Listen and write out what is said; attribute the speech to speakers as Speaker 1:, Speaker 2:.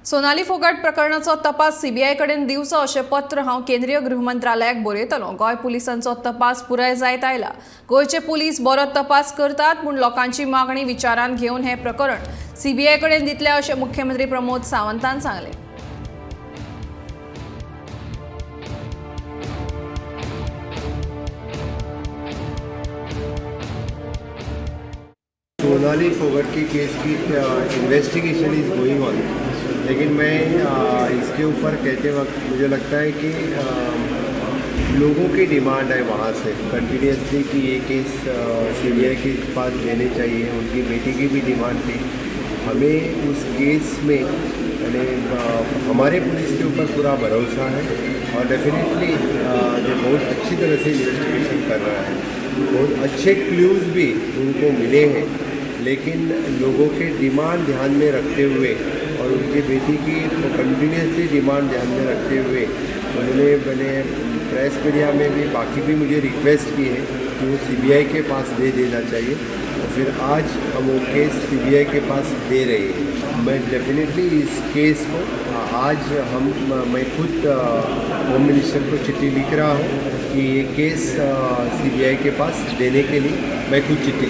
Speaker 1: सोनाली फोगाट प्रकरणाचो तपास सीबीआय कडेन दिवचो अशें पत्र हांव केंद्रीय गृहमंत्रालयाक बरयतलों। गोंय पुलिसांचो तपास पुराय जायत आयला। गोंयचे पुलीस बरो तपास करतात, पूण लोकांची मागणी विचारांत घेवन हें प्रकरण सीबीआय कडेन दितले अशें मुख्यमंत्री प्रमोद सावंतान सांगलें।
Speaker 2: सोनाली फोगाट की केस की इन्वेस्टिगेशन इज़ गोइंग ऑन, लेकिन मैं इसके ऊपर कहते वक्त मुझे लगता है कि लोगों की डिमांड है वहाँ से कंटिन्यूसली कि ये केस सीबीआई के पास देने चाहिए। उनकी बेटी की भी डिमांड थी। हमें उस केस में यानी हमारे पुलिस के ऊपर पूरा भरोसा है और डेफिनेटली जो बहुत अच्छी तरह से इन्वेस्टिगेशन कर रहा है। बहुत अच्छे क्लूज़ भी उनको मिले हैं, लेकिन लोगों के डिमांड ध्यान में रखते हुए और उनकी बेटी की कंटिन्यूसली डिमांड ध्यान में रखते हुए उन्होंने मैंने प्रेस मीडिया में भी बाकी भी मुझे रिक्वेस्ट की है कि वो सीबीआई के पास दे देना चाहिए। और फिर आज हम वो केस सीबीआई के पास दे रहे हैं। मैं डेफिनेटली इस केस को आज मैं खुद होम मिनिस्टर को चिट्ठी लिख रहा हूँ कि ये केस सीबीआई के पास देने के लिए मैं खुद चिट्ठी